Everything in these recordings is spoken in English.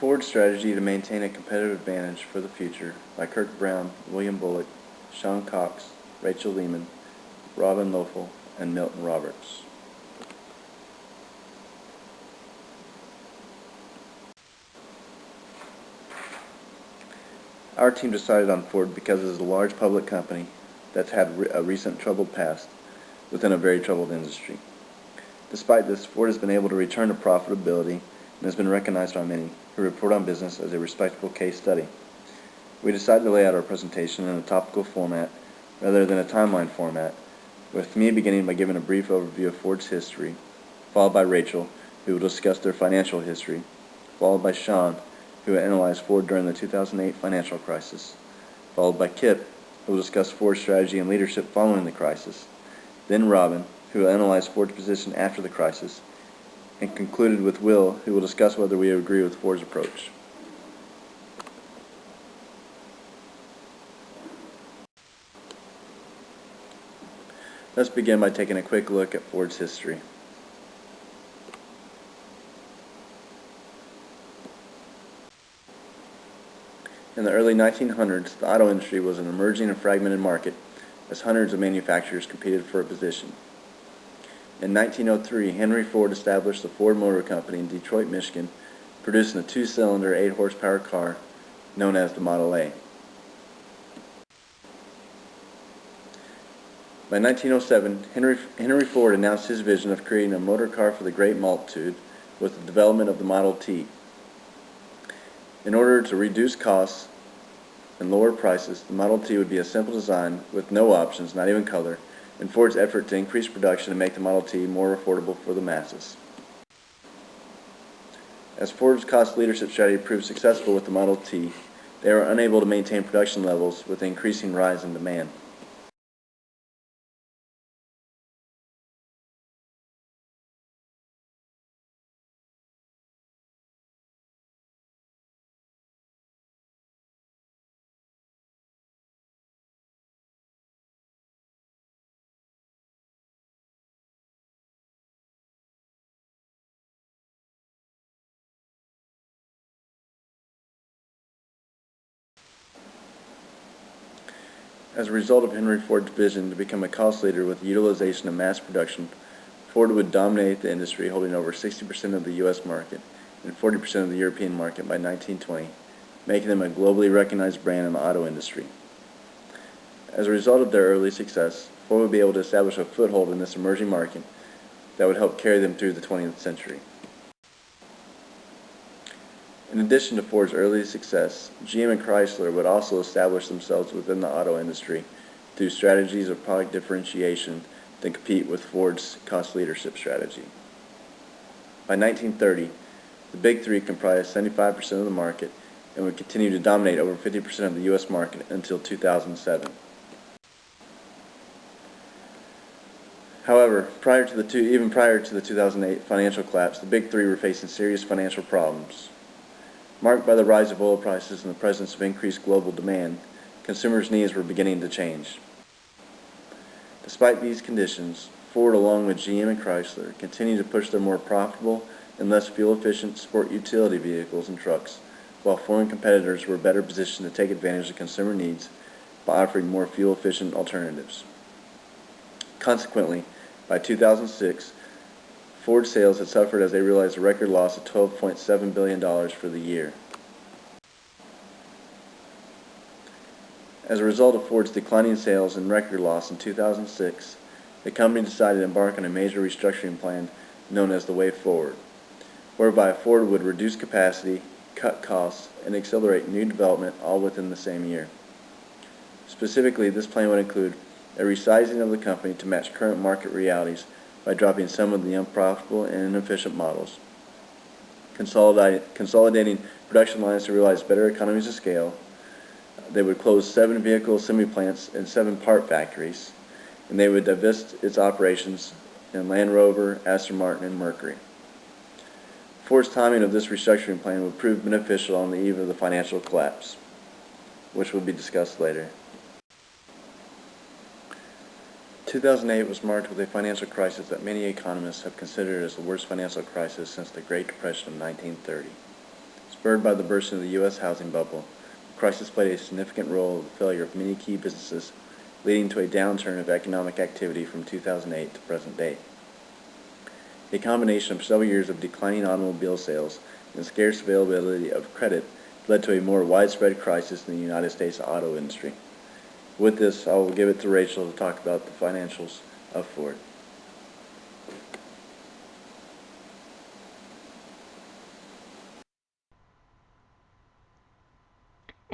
Ford's strategy to maintain a competitive advantage for the future by Kirk Brown, William Bullock, Sean Cox, Rachel Lehman, Robin Loeffel, and Milton Roberts. Our team decided on Ford because it is a large public company that's had a recent troubled past within a very troubled industry. Despite this, Ford has been able to return to profitability and has been recognized by many who report on business as a respectable case study. We decided to lay out our presentation in a topical format rather than a timeline format, with me beginning by giving a brief overview of Ford's history, followed by Rachel, who will discuss their financial history, followed by Sean, who will analyze Ford during the 2008 financial crisis, followed by Kip, who will discuss Ford's strategy and leadership following the crisis, then Robin, who will analyze Ford's position after the crisis, and concluded with Will, who will discuss whether we agree with Ford's approach. Let's begin by taking a quick look at Ford's history. In the early 1900s, the auto industry was an emerging and fragmented market as hundreds of manufacturers competed for a position. In 1903, Henry Ford established the Ford Motor Company in Detroit, Michigan, producing a two-cylinder, 8-horsepower car known as the Model A. By 1907, Henry Ford announced his vision of creating a motor car for the great multitude with the development of the Model T. In order to reduce costs and lower prices, the Model T would be a simple design with no options, not even color, in Ford's effort to increase production and make the Model T more affordable for the masses. As Ford's cost leadership strategy proved successful with the Model T, they were unable to maintain production levels with the increasing rise in demand. As a result of Henry Ford's vision to become a cost leader with the utilization of mass production, Ford would dominate the industry, holding over 60% of the U.S. market and 40% of the European market by 1920, making them a globally recognized brand in the auto industry. As a result of their early success, Ford would be able to establish a foothold in this emerging market that would help carry them through the 20th century. In addition to Ford's early success, GM and Chrysler would also establish themselves within the auto industry through strategies of product differentiation to compete with Ford's cost leadership strategy. By 1930, the Big Three comprised 75% of the market and would continue to dominate over 50% of the U.S. market until 2007. However, even prior to the 2008 financial collapse, the Big Three were facing serious financial problems. Marked by the rise of oil prices and the presence of increased global demand, consumers' needs were beginning to change. Despite these conditions, Ford, along with GM and Chrysler, continued to push their more profitable and less fuel-efficient sport utility vehicles and trucks, while foreign competitors were better positioned to take advantage of consumer needs by offering more fuel-efficient alternatives. Consequently, by 2006, Ford sales had suffered as they realized a record loss of $12.7 billion for the year. As a result of Ford's declining sales and record loss in 2006, the company decided to embark on a major restructuring plan known as the Way Forward, whereby Ford would reduce capacity, cut costs, and accelerate new development all within the same year. Specifically, this plan would include a resizing of the company to match current market realities by dropping some of the unprofitable and inefficient models, consolidating production lines to realize better economies of scale. They would close 7 vehicle assembly plants and 7 part factories, and they would divest its operations in Land Rover, Aston Martin, and Mercury. Ford's timing of this restructuring plan would prove beneficial on the eve of the financial collapse, which will be discussed later. 2008 was marked with a financial crisis that many economists have considered as the worst financial crisis since the Great Depression of 1930. Spurred by the bursting of the U.S. housing bubble, the crisis played a significant role in the failure of many key businesses, leading to a downturn of economic activity from 2008 to present day. A combination of several years of declining automobile sales and scarce availability of credit led to a more widespread crisis in the United States auto industry. With this, I will give it to Rachel to talk about the financials of Ford.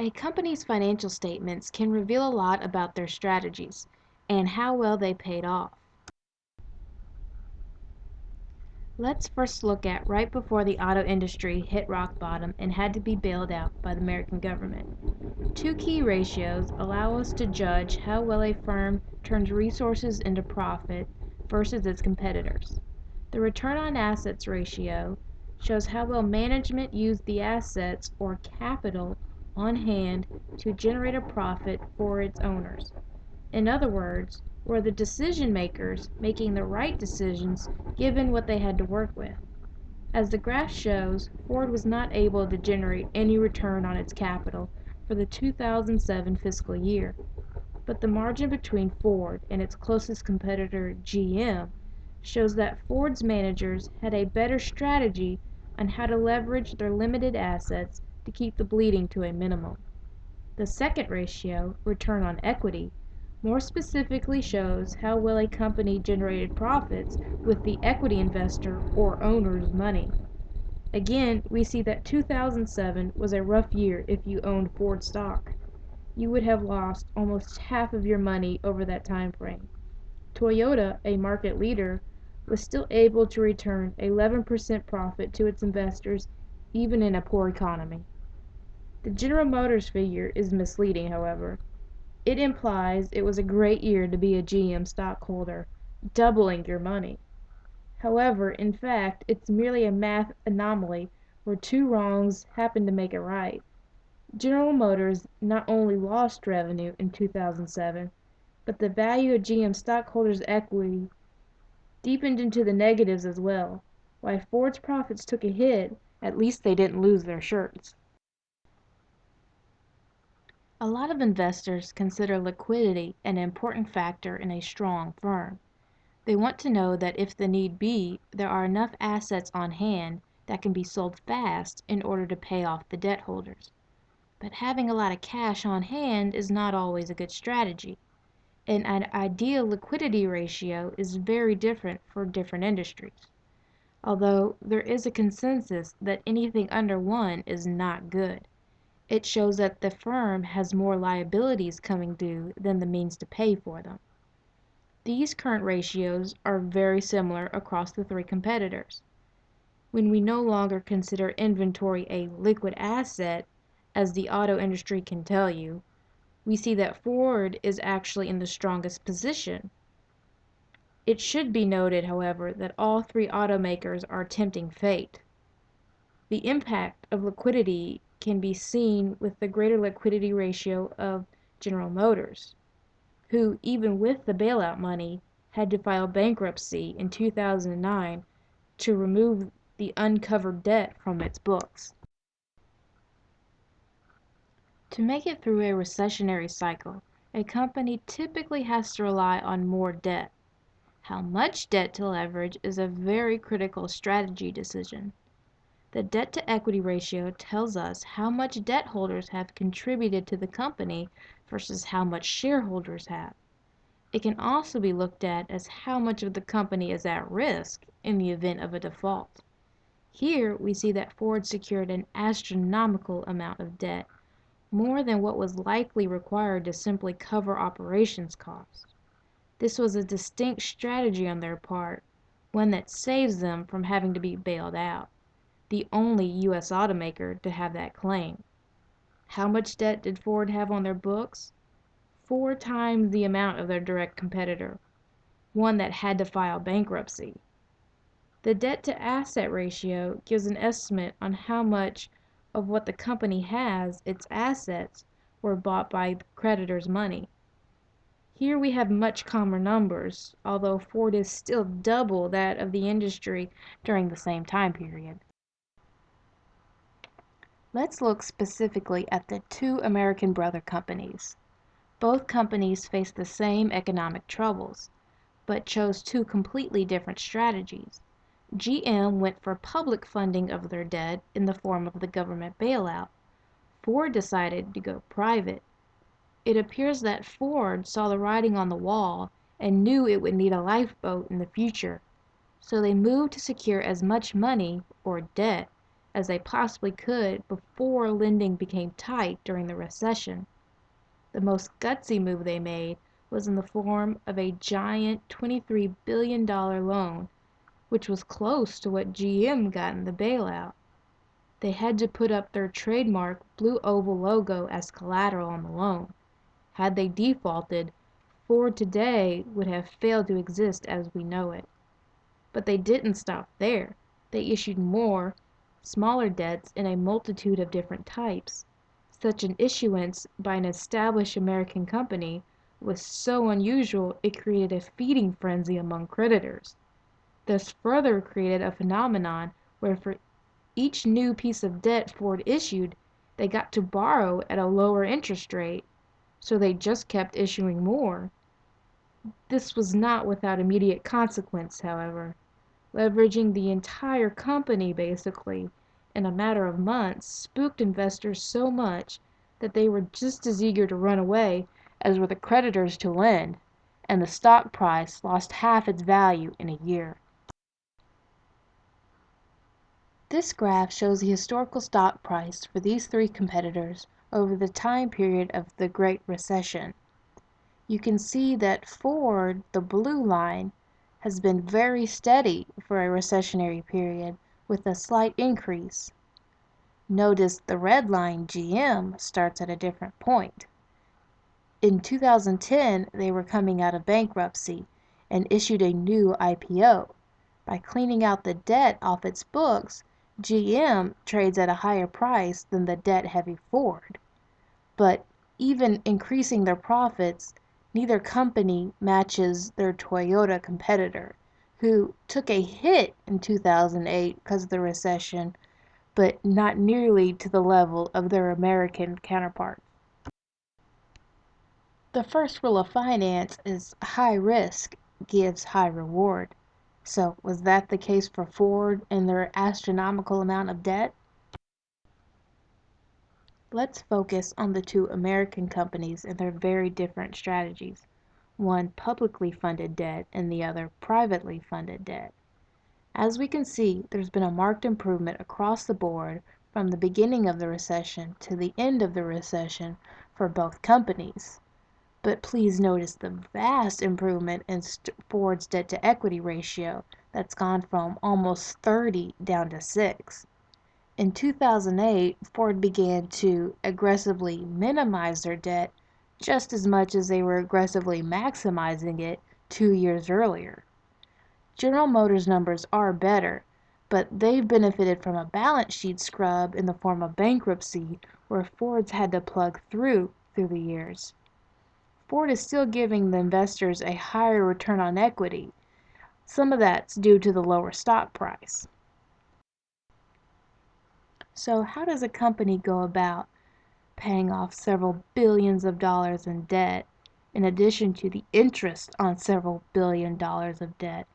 A company's financial statements can reveal a lot about their strategies and how well they paid off. Let's first look at right before the auto industry hit rock bottom and had to be bailed out by the American government. Two key ratios allow us to judge how well a firm turns resources into profit versus its competitors. The return on assets ratio shows how well management used the assets or capital on hand to generate a profit for its owners. In other words, were the decision makers making the right decisions given what they had to work with? As the graph shows, Ford was not able to generate any return on its capital for the 2007 fiscal year, but the margin between Ford and its closest competitor, GM, shows that Ford's managers had a better strategy on how to leverage their limited assets to keep the bleeding to a minimum. The second ratio, return on equity, more specifically shows how well a company generated profits with the equity investor or owner's money. Again, we see that 2007 was a rough year if you owned Ford stock. You would have lost almost half of your money over that time frame. Toyota, a market leader, was still able to return 11% profit to its investors even in a poor economy. The General Motors figure is misleading, however. It implies it was a great year to be a GM stockholder, doubling your money. However, in fact, it's merely a math anomaly where two wrongs happen to make a right. General Motors not only lost revenue in 2007, but the value of GM stockholders' equity deepened into the negatives as well. While Ford's profits took a hit, at least they didn't lose their shirts. A lot of investors consider liquidity an important factor in a strong firm. They want to know that if the need be, there are enough assets on hand that can be sold fast in order to pay off the debt holders. But having a lot of cash on hand is not always a good strategy. And an ideal liquidity ratio is very different for different industries. Although there is a consensus that anything under 1 is not good. It shows that the firm has more liabilities coming due than the means to pay for them. These current ratios are very similar across the three competitors. When we no longer consider inventory a liquid asset, as the auto industry can tell you, we see that Ford is actually in the strongest position. It should be noted, however, that all three automakers are tempting fate. The impact of liquidity can be seen with the greater liquidity ratio of General Motors, who, even with the bailout money, had to file bankruptcy in 2009 to remove the uncovered debt from its books. To make it through a recessionary cycle, a company typically has to rely on more debt. How much debt to leverage is a very critical strategy decision. The debt-to-equity ratio tells us how much debt holders have contributed to the company versus how much shareholders have. It can also be looked at as how much of the company is at risk in the event of a default. Here we see that Ford secured an astronomical amount of debt, more than what was likely required to simply cover operations costs. This was a distinct strategy on their part, one that saves them from having to be bailed out, the only U.S. automaker to have that claim. How much debt did Ford have on their books? 4 times the amount of their direct competitor, one that had to file bankruptcy. The debt-to-asset ratio gives an estimate on how much of what the company has, its assets, were bought by the creditor's money. Here we have much calmer numbers, although Ford is still double that of the industry during the same time period. Let's look specifically at the two American brother companies. Both companies faced the same economic troubles, but chose two completely different strategies. GM went for public funding of their debt in the form of the government bailout. Ford decided to go private. It appears that Ford saw the writing on the wall and knew it would need a lifeboat in the future, so they moved to secure as much money, or debt, as they possibly could before lending became tight during the recession. The most gutsy move they made was in the form of a giant $23 billion loan, which was close to what GM got in the bailout. They had to put up their trademark blue oval logo as collateral on the loan. Had they defaulted, Ford today would have failed to exist as we know it. But they didn't stop there. They issued more, smaller debts in a multitude of different types. Such an issuance by an established American company was so unusual it created a feeding frenzy among creditors. This further created a phenomenon where for each new piece of debt Ford issued, they got to borrow at a lower interest rate, so they just kept issuing more. This was not without immediate consequence, however. Leveraging the entire company basically, in a matter of months, spooked investors so much that they were just as eager to run away as were the creditors to lend, and the stock price lost half its value in a year. This graph shows the historical stock price for these three competitors over the time period of the Great Recession. You can see that Ford, the blue line, has been very steady for a recessionary period with a slight increase. Notice the red line, GM, starts at a different point. In 2010, they were coming out of bankruptcy and issued a new IPO. By cleaning out the debt off its books, GM trades at a higher price than the debt-heavy Ford. But even increasing their profits, neither company matches their Toyota competitor, who took a hit in 2008 because of the recession, but not nearly to the level of their American counterparts. The first rule of finance is high risk gives high reward. So, was that the case for Ford and their astronomical amount of debt? Let's focus on the two American companies and their very different strategies. One publicly funded debt and the other privately funded debt. As we can see, there's been a marked improvement across the board from the beginning of the recession to the end of the recession for both companies. But please notice the vast improvement in Ford's debt-to-equity ratio that's gone from almost 30 down to 6. In 2008, Ford began to aggressively minimize their debt just as much as they were aggressively maximizing it 2 years earlier. General Motors' numbers are better, but they've benefited from a balance sheet scrub in the form of bankruptcy where Ford's had to plug through the years. Ford is still giving the investors a higher return on equity. Some of that's due to the lower stock price. So how does a company go about paying off several billions of dollars in debt in addition to the interest on several $billion of debt?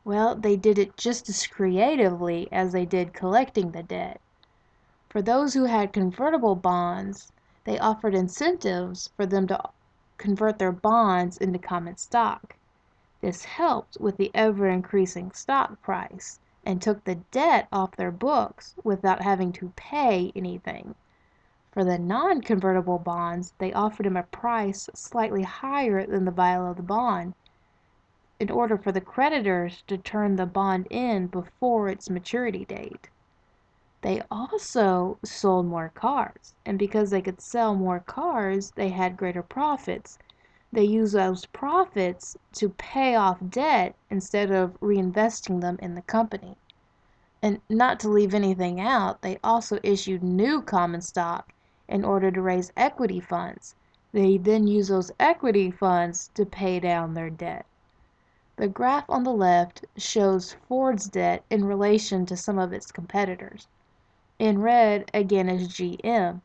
Well, they did it just as creatively as they did collecting the debt. For those who had convertible bonds, they offered incentives for them to convert their bonds into common stock. This helped with the ever-increasing stock price and took the debt off their books without having to pay anything. For the non-convertible bonds, they offered him a price slightly higher than the value of the bond in order for the creditors to turn the bond in before its maturity date. They also sold more cars, and because they could sell more cars, they had greater profits. They used those profits to pay off debt instead of reinvesting them in the company. And not to leave anything out, they also issued new common stock in order to raise equity funds. They then used those equity funds to pay down their debt. The graph on the left shows Ford's debt in relation to some of its competitors. In red, again, is GM.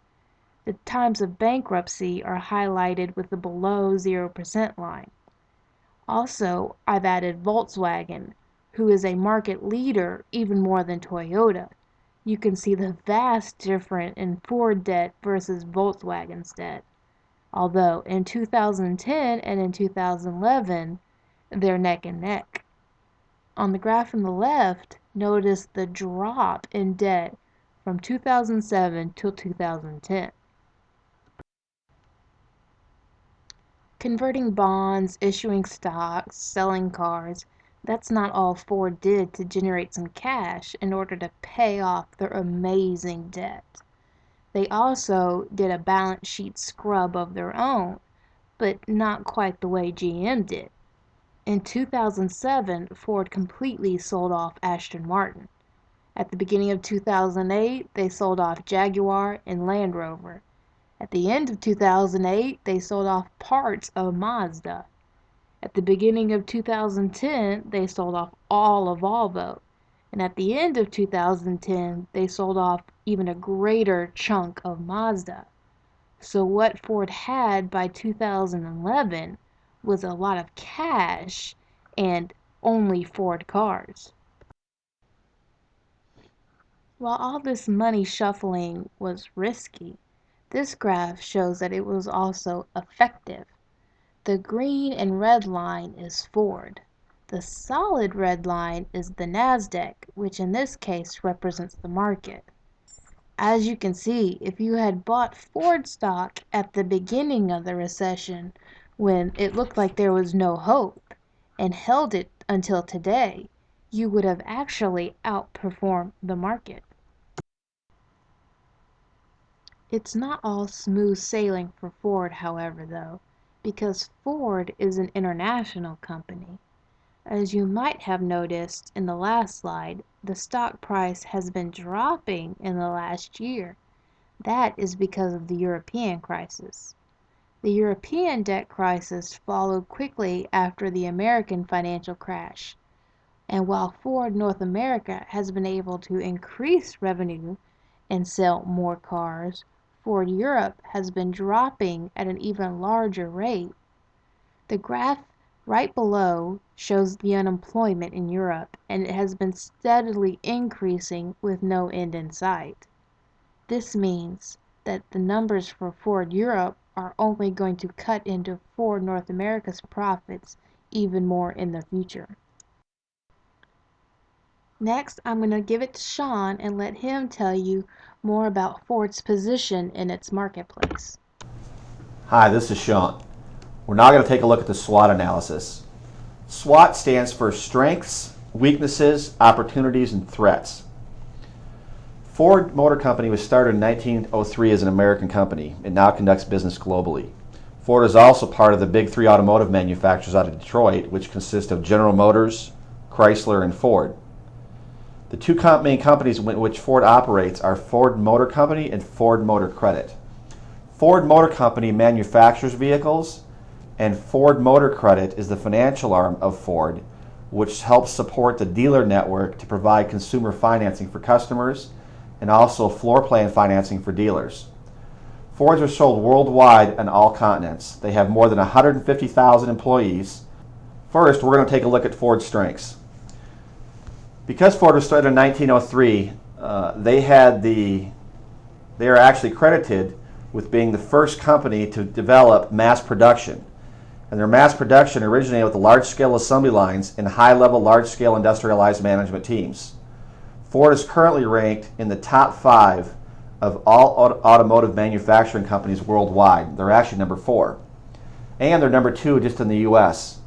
The times of bankruptcy are highlighted with the below 0% line. Also, I've added Volkswagen, who is a market leader even more than Toyota. You can see the vast difference in Ford debt versus Volkswagen's debt. Although in 2010 and in 2011, they're neck and neck. On the graph on the left, notice the drop in debt from 2007 till 2010. Converting bonds, issuing stocks, selling cars, that's not all Ford did to generate some cash in order to pay off their amazing debt. They also did a balance sheet scrub of their own, but not quite the way GM did. In 2007, Ford completely sold off Aston Martin. At the beginning of 2008, they sold off Jaguar and Land Rover. At the end of 2008, they sold off parts of Mazda. At the beginning of 2010, they sold off all of Volvo. And at the end of 2010, they sold off even a greater chunk of Mazda. So what Ford had by 2011 was a lot of cash and only Ford cars. While all this money shuffling was risky, this graph shows that it was also effective. The green and red line is Ford. The solid red line is the Nasdaq, which in this case represents the market. As you can see, if you had bought Ford stock at the beginning of the recession when it looked like there was no hope and held it until today, you would have actually outperformed the market. It's not all smooth sailing for Ford, however, though, because Ford is an international company. As you might have noticed in the last slide, the stock price has been dropping in the last year. That is because of the European crisis. The European debt crisis followed quickly after the American financial crash. And while Ford North America has been able to increase revenue and sell more cars, Ford Europe has been dropping at an even larger rate. The graph right below shows the unemployment in Europe, and it has been steadily increasing with no end in sight. This means that the numbers for Ford Europe are only going to cut into Ford North America's profits even more in the future. Next, I'm going to give it to Sean and let him tell you more about Ford's position in its marketplace. Hi, this is Sean. We're now going to take a look at the SWOT analysis. SWOT stands for strengths, weaknesses, opportunities, and threats. Ford Motor Company was started in 1903 as an American company. It now conducts business globally. Ford is also part of the big three automotive manufacturers out of Detroit, which consist of General Motors, Chrysler, and Ford. The two main companies in which Ford operates are Ford Motor Company and Ford Motor Credit. Ford Motor Company manufactures vehicles, and Ford Motor Credit is the financial arm of Ford, which helps support the dealer network to provide consumer financing for customers and also floor plan financing for dealers. Fords are sold worldwide on all continents. They have more than 150,000 employees. First, we're going to take a look at Ford's strengths. Because Ford was started in 1903, they are actually credited with being the first company to develop mass production. And their mass production originated with the large-scale assembly lines and high-level, large-scale industrialized management teams. Ford is currently ranked in the top 5 of all automotive manufacturing companies worldwide. They're actually number 4. And they're number 2 just in the U.S.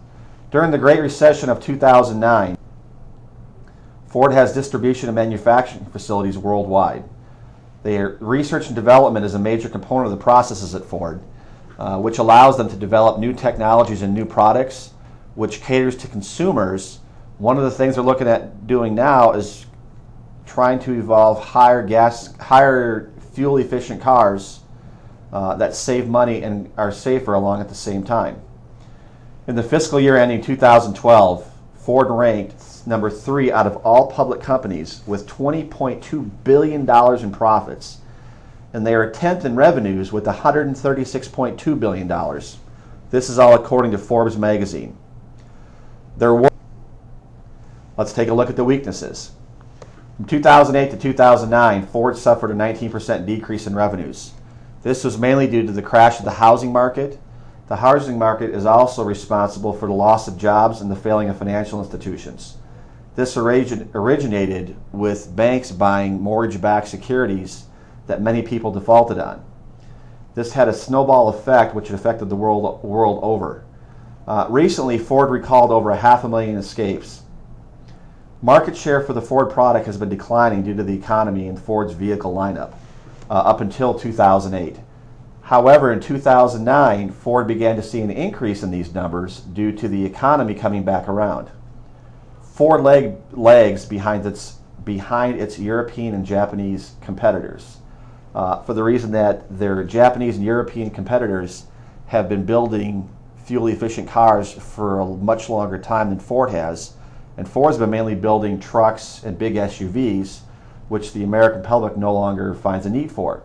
During the Great Recession of 2009, Ford has distribution and manufacturing facilities worldwide. Their research and development is a major component of the processes at Ford, which allows them to develop new technologies and new products, which caters to consumers. One of the things they're looking at doing now is trying to evolve higher fuel-efficient cars that save money and are safer along at the same time. In the fiscal year ending 2012, Ford ranked number 3 out of all public companies with $20.2 billion in profits, and they are 10th in revenues with $136.2 billion. This is all according to Forbes magazine. Let's take a look at the weaknesses. From 2008 to 2009, Ford suffered a 19% decrease in revenues. This was mainly due to the crash of the housing market. The housing market is also responsible for the loss of jobs and the failing of financial institutions. This originated with banks buying mortgage-backed securities that many people defaulted on. This had a snowball effect which affected the world over. Recently, Ford recalled over 500,000 escapes. Market share for the Ford product has been declining due to the economy and Ford's vehicle lineup up until 2008. However, in 2009, Ford began to see an increase in these numbers due to the economy coming back around. Ford lags behind its European and Japanese competitors for the reason that their Japanese and European competitors have been building fuel-efficient cars for a much longer time than Ford has, and Ford's been mainly building trucks and big SUVs, which the American public no longer finds a need for.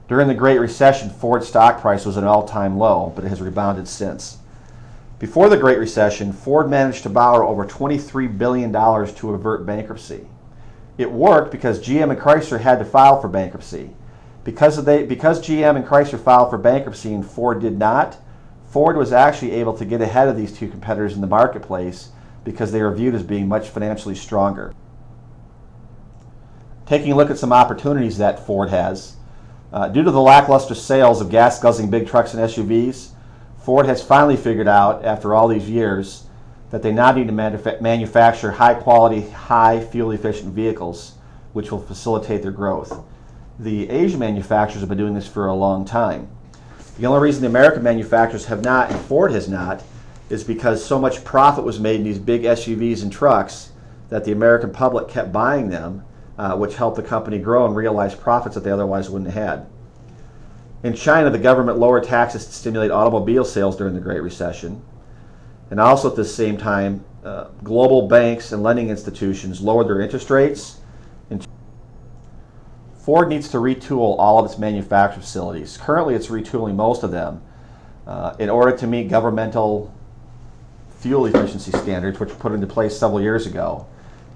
During the Great Recession, Ford's stock price was at an all-time low, but it has rebounded since. Before the Great Recession, Ford managed to borrow over $23 billion to avert bankruptcy. It worked because GM and Chrysler had to file for bankruptcy. Because GM and Chrysler filed for bankruptcy and Ford did not, Ford was actually able to get ahead of these two competitors in the marketplace because they were viewed as being much financially stronger. Taking a look at some opportunities that Ford has. Due to the lackluster sales of gas-guzzling big trucks and SUVs, Ford has finally figured out, after all these years, that they now need to manufacture high-quality, high fuel-efficient vehicles, which will facilitate their growth. The Asian manufacturers have been doing this for a long time. The only reason the American manufacturers have not, and Ford has not, is because so much profit was made in these big SUVs and trucks that the American public kept buying them, which helped the company grow and realize profits that they otherwise wouldn't have had. In China, the government lowered taxes to stimulate automobile sales during the Great Recession. And also at the same time, global banks and lending institutions lowered their interest rates. Ford needs to retool all of its manufacturing facilities. Currently, it's retooling most of them in order to meet governmental fuel efficiency standards, which were put into place several years ago,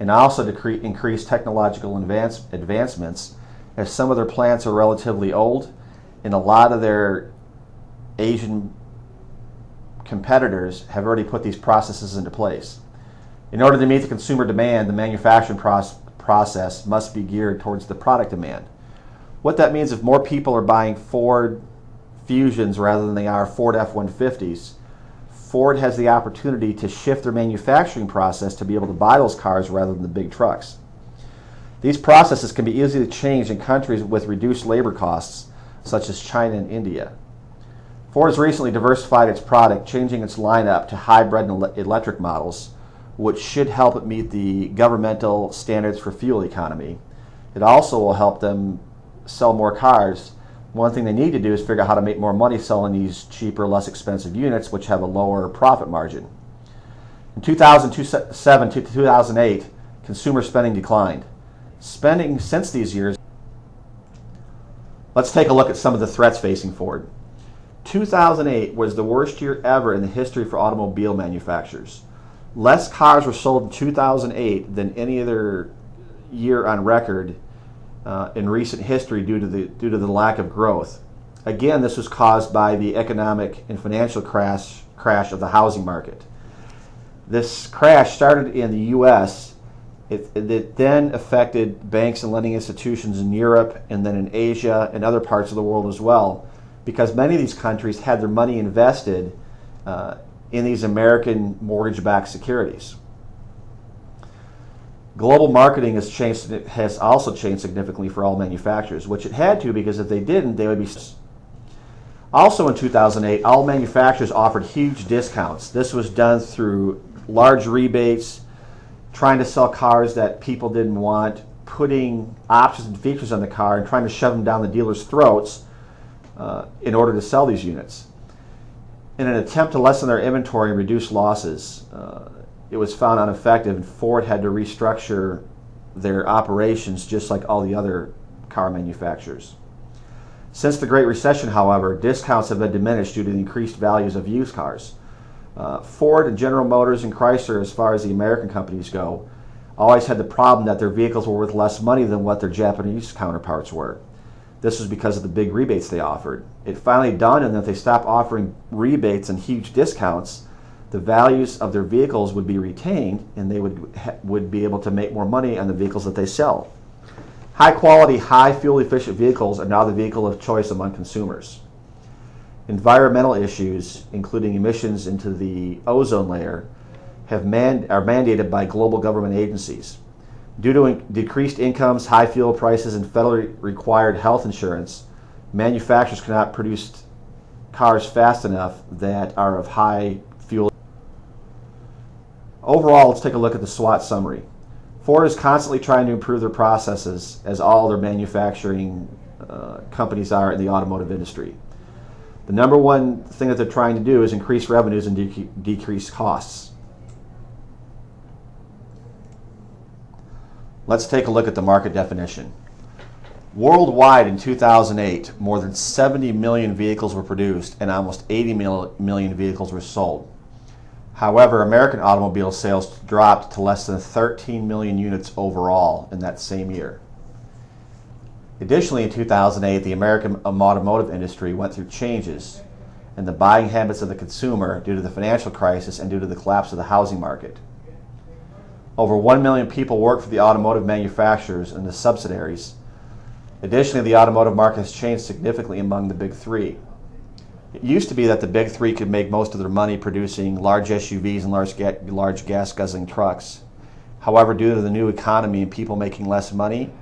and also to increase technological advancements, as some of their plants are relatively old, and a lot of their Asian competitors have already put these processes into place. In order to meet the consumer demand, the manufacturing process must be geared towards the product demand. What that means, if more people are buying Ford Fusions rather than they are Ford F-150s, Ford has the opportunity to shift their manufacturing process to be able to buy those cars rather than the big trucks. These processes can be easily changed in countries with reduced labor costs, such as China and India. Ford has recently diversified its product, changing its lineup to hybrid and electric models, which should help it meet the governmental standards for fuel economy. It also will help them sell more cars. One thing they need to do is figure out how to make more money selling these cheaper, less expensive units, which have a lower profit margin. In 2007 to 2008, consumer spending declined. Spending since these years. Let's take a look at some of the threats facing Ford. 2008 was the worst year ever in the history for automobile manufacturers. Less cars were sold in 2008 than any other year on record in recent history due to the lack of growth. Again, this was caused by the economic and financial crash of the housing market. This crash started in the U.S. It then affected banks and lending institutions in Europe and then in Asia and other parts of the world as well, because many of these countries had their money invested in these American mortgage-backed securities. Global marketing has also changed significantly for all manufacturers, which it had to, because if they didn't, they would be. Also in 2008, all manufacturers offered huge discounts. This was done through large rebates, trying to sell cars that people didn't want, putting options and features on the car and trying to shove them down the dealers' throats in order to sell these units. In an attempt to lessen their inventory and reduce losses, it was found ineffective, and Ford had to restructure their operations just like all the other car manufacturers. Since the Great Recession, however, discounts have been diminished due to the increased values of used cars. Ford and General Motors and Chrysler, as far as the American companies go, always had the problem that their vehicles were worth less money than what their Japanese counterparts were. This was because of the big rebates they offered. It finally dawned on them that if they stopped offering rebates and huge discounts, the values of their vehicles would be retained and they would be able to make more money on the vehicles that they sell. High quality, high fuel efficient vehicles are now the vehicle of choice among consumers. Environmental issues, including emissions into the ozone layer, are mandated by global government agencies. Due to decreased incomes, high fuel prices, and federally required health insurance, manufacturers cannot produce cars fast enough that are of high fuel. Overall, let's take a look at the SWOT summary. Ford is constantly trying to improve their processes, as all their manufacturing companies are in the automotive industry. The number one thing that they're trying to do is increase revenues and decrease costs. Let's take a look at the market definition. Worldwide in 2008, more than 70 million vehicles were produced and almost 80 million vehicles were sold. However, American automobile sales dropped to less than 13 million units overall in that same year. Additionally, in 2008, the American automotive industry went through changes in the buying habits of the consumer due to the financial crisis and due to the collapse of the housing market. Over 1 million people work for the automotive manufacturers and the subsidiaries. Additionally, the automotive market has changed significantly among the big three. It used to be that the big three could make most of their money producing large SUVs and large gas-guzzling trucks. However, due to the new economy and people making less money,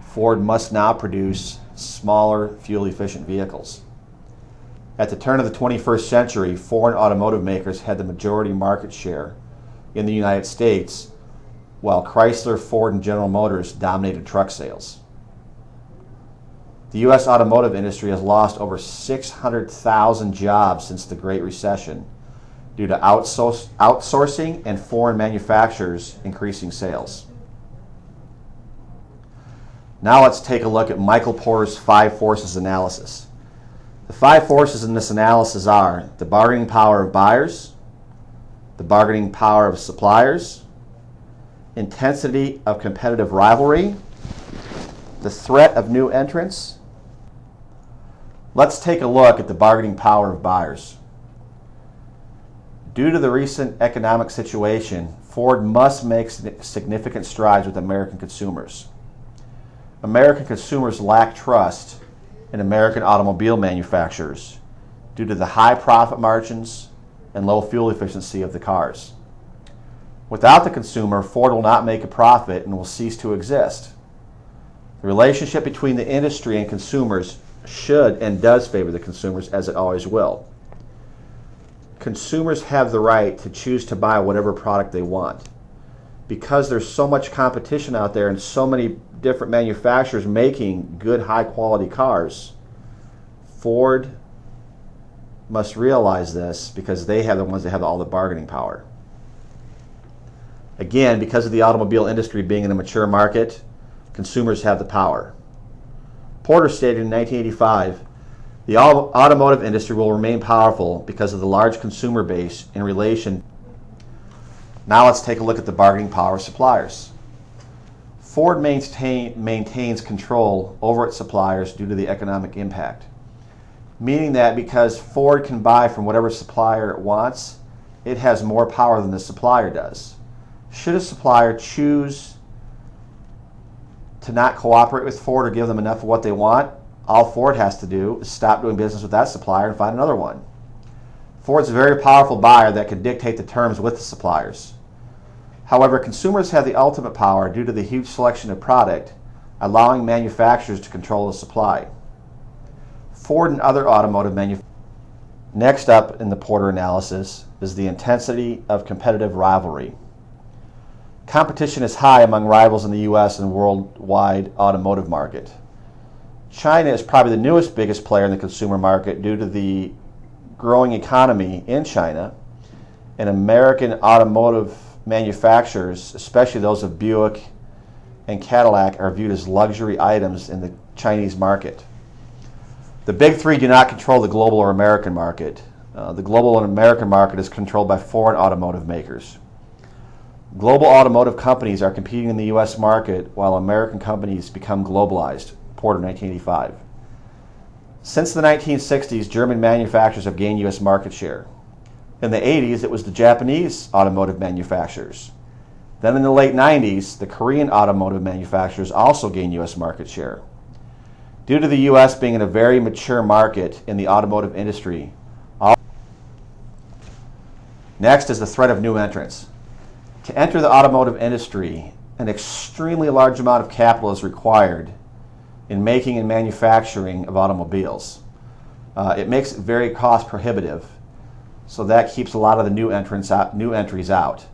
Ford must now produce smaller, fuel-efficient vehicles. At the turn of the 21st century, foreign automotive makers had the majority market share in the United States, while Chrysler, Ford, and General Motors dominated truck sales. The U.S. automotive industry has lost over 600,000 jobs since the Great Recession due to outsourcing and foreign manufacturers increasing sales. Now let's take a look at Michael Porter's 5 forces analysis. The 5 forces in this analysis are the bargaining power of buyers, the bargaining power of suppliers, intensity of competitive rivalry, the threat of new entrants. Let's take a look at the bargaining power of buyers. Due to the recent economic situation, Ford must make significant strides with American consumers. American consumers lack trust in American automobile manufacturers due to the high profit margins and low fuel efficiency of the cars. Without the consumer, Ford will not make a profit and will cease to exist. The relationship between the industry and consumers should and does favor the consumers, as it always will. Consumers have the right to choose to buy whatever product they want. Because there's so much competition out there and so many different manufacturers making good, high-quality cars, Ford must realize this because they have the ones that have all the bargaining power. Again, because of the automobile industry being in a mature market, consumers have the power. Porter stated in 1985, the automotive industry will remain powerful because of the large consumer base in relation. Now let's take a look at the bargaining power of suppliers. Ford maintains control over its suppliers due to the economic impact, meaning that because Ford can buy from whatever supplier it wants, it has more power than the supplier does. Should a supplier choose to not cooperate with Ford or give them enough of what they want, all Ford has to do is stop doing business with that supplier and find another one. Ford's a very powerful buyer that can dictate the terms with the suppliers. However, consumers have the ultimate power due to the huge selection of product, allowing manufacturers to control the supply. Ford and other automotive manufacturers. Next up in the Porter analysis is the intensity of competitive rivalry. Competition is high among rivals in the U.S. and worldwide automotive market. China is probably the newest biggest player in the consumer market due to the growing economy in China, and American automotive manufacturers, especially those of Buick and Cadillac, are viewed as luxury items in the Chinese market. The big three do not control the global or American market. The global and American market is controlled by foreign automotive makers. Global automotive companies are competing in the U.S. market while American companies become globalized. Porter, 1985. Since the 1960s, German manufacturers have gained U.S. market share. In the 80s, it was the Japanese automotive manufacturers. Then in the late 90s, the Korean automotive manufacturers also gained U.S. market share. Due to the U.S. being in a very mature market in the automotive industry, next is the threat of new entrants. To enter the automotive industry, an extremely large amount of capital is required in making and manufacturing of automobiles. It makes it very cost prohibitive, so that keeps a lot of the new entries out.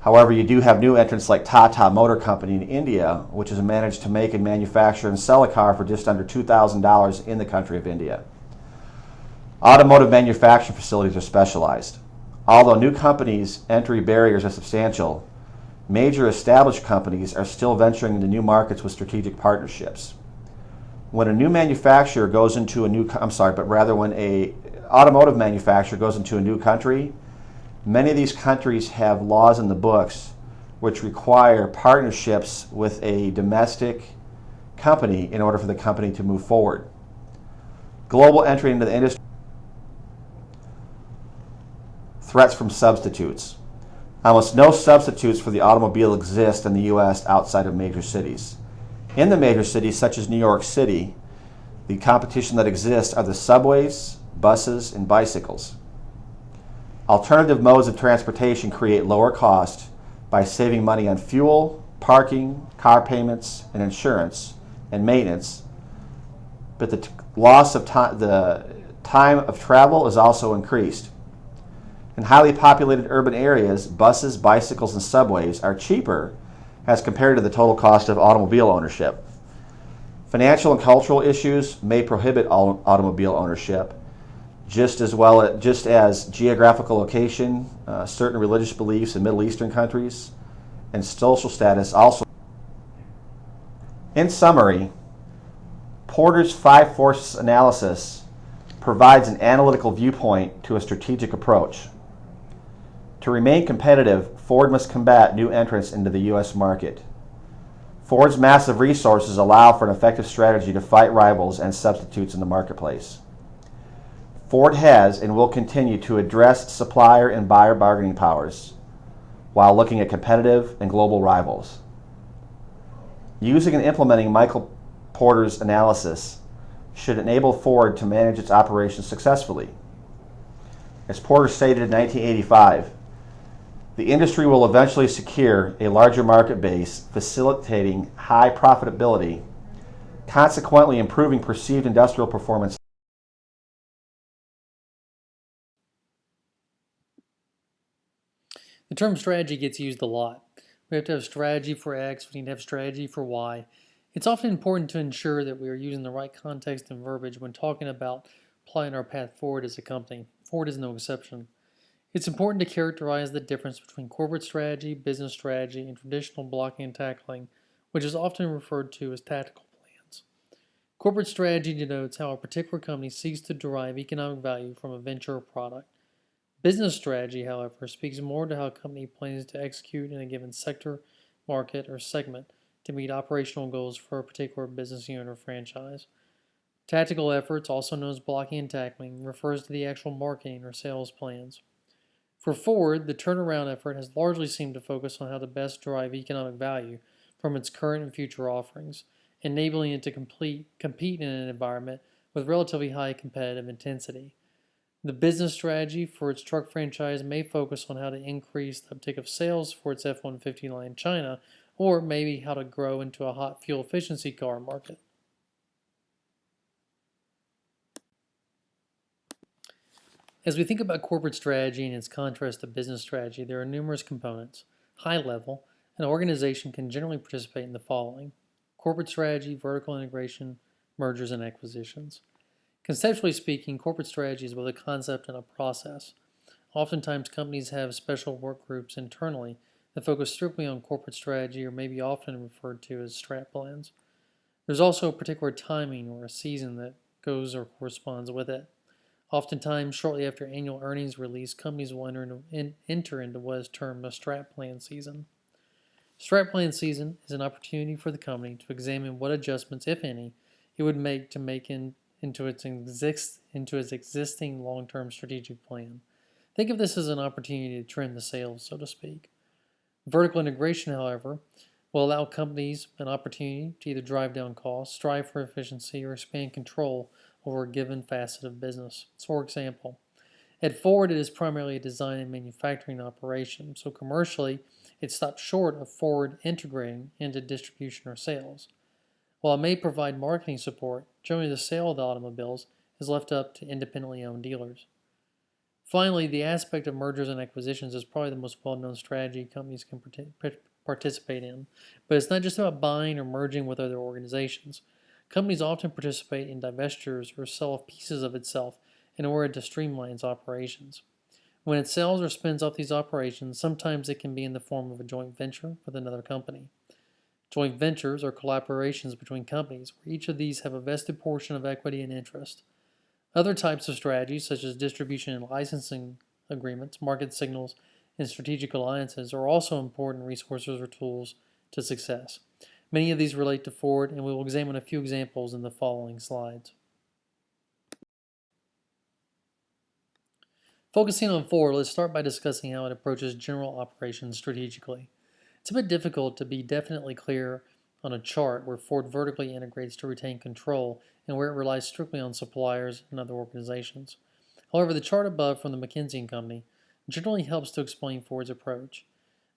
However, you do have new entrants like Tata Motor Company in India, which has managed to make and manufacture and sell a car for just under $2,000 in the country of India. Automotive manufacturing facilities are specialized. Although new companies' entry barriers are substantial, major established companies are still venturing into new markets with strategic partnerships. When a new manufacturer goes into a new, when a automotive manufacturer goes into a new country, many of these countries have laws in the books which require partnerships with a domestic company in order for the company to move forward. Global entry into the industry. Threats from substitutes. Almost no substitutes for the automobile exist in the U.S. outside of major cities. In the major cities, such as New York City, the competition that exists are the subways, buses, and bicycles. Alternative modes of transportation create lower cost by saving money on fuel, parking, car payments, and insurance, and maintenance, but the loss of time, the time of travel is also increased. In highly populated urban areas, buses, bicycles, and subways are cheaper as compared to the total cost of automobile ownership. Financial and cultural issues may prohibit automobile ownership, just as geographical location, certain religious beliefs in Middle Eastern countries, and social status also. In summary, Porter's 5 force analysis provides an analytical viewpoint to a strategic approach. To remain competitive, Ford must combat new entrants into the U.S. market. Ford's massive resources allow for an effective strategy to fight rivals and substitutes in the marketplace. Ford has and will continue to address supplier and buyer bargaining powers while looking at competitive and global rivals. Using and implementing Michael Porter's analysis should enable Ford to manage its operations successfully. As Porter stated in 1985, the industry will eventually secure a larger market base, facilitating high profitability, consequently improving perceived industrial performance. The term strategy gets used a lot. We have to have strategy for X, we need to have strategy for Y. It's often important to ensure that we are using the right context and verbiage when talking about plotting our path forward as a company. Ford is no exception. It's important to characterize the difference between corporate strategy, business strategy, and traditional blocking and tackling, which is often referred to as tactical plans. Corporate strategy denotes how a particular company seeks to derive economic value from a venture or product. Business strategy, however, speaks more to how a company plans to execute in a given sector, market, or segment to meet operational goals for a particular business unit or franchise. Tactical efforts, also known as blocking and tackling, refers to the actual marketing or sales plans. For Ford, the turnaround effort has largely seemed to focus on how to best derive economic value from its current and future offerings, enabling it to compete in an environment with relatively high competitive intensity. The business strategy for its truck franchise may focus on how to increase the uptake of sales for its F-150 line in China, or maybe how to grow into a hot fuel efficiency car market. As we think about corporate strategy and its contrast to business strategy, there are numerous components. High level, an organization can generally participate in the following: corporate strategy, vertical integration, mergers and acquisitions. Conceptually speaking, corporate strategy is both a concept and a process. Oftentimes, companies have special work groups internally that focus strictly on corporate strategy or may be often referred to as strat plans. There's also a particular timing or a season that goes or corresponds with it. Oftentimes, shortly after annual earnings release, companies will enter into what is termed a strat plan season. Strat plan season is an opportunity for the company to examine what adjustments, if any, it would make into its existing long-term strategic plan. Think of this as an opportunity to trim the sails, so to speak. Vertical integration, however, will allow companies an opportunity to either drive down costs, strive for efficiency, or expand control over a given facet of business. So, for example, at Ford, it is primarily a design and manufacturing operation, so commercially, it stops short of Ford integrating into distribution or sales. While it may provide marketing support, generally the sale of the automobiles is left up to independently owned dealers. Finally, the aspect of mergers and acquisitions is probably the most well-known strategy companies can participate in. But it's not just about buying or merging with other organizations. Companies often participate in divestitures or sell off pieces of itself in order to streamline its operations. When it sells or spins off these operations, sometimes it can be in the form of a joint venture with another company. Joint ventures are collaborations between companies where each of these have a vested portion of equity and interest. Other types of strategies, such as distribution and licensing agreements, market signals, and strategic alliances, are also important resources or tools to success. Many of these relate to Ford, and we will examine a few examples in the following slides. Focusing on Ford, let's start by discussing how it approaches general operations strategically. It's a bit difficult to be definitely clear on a chart where Ford vertically integrates to retain control and where it relies strictly on suppliers and other organizations. However, the chart above from the McKinsey & Company generally helps to explain Ford's approach.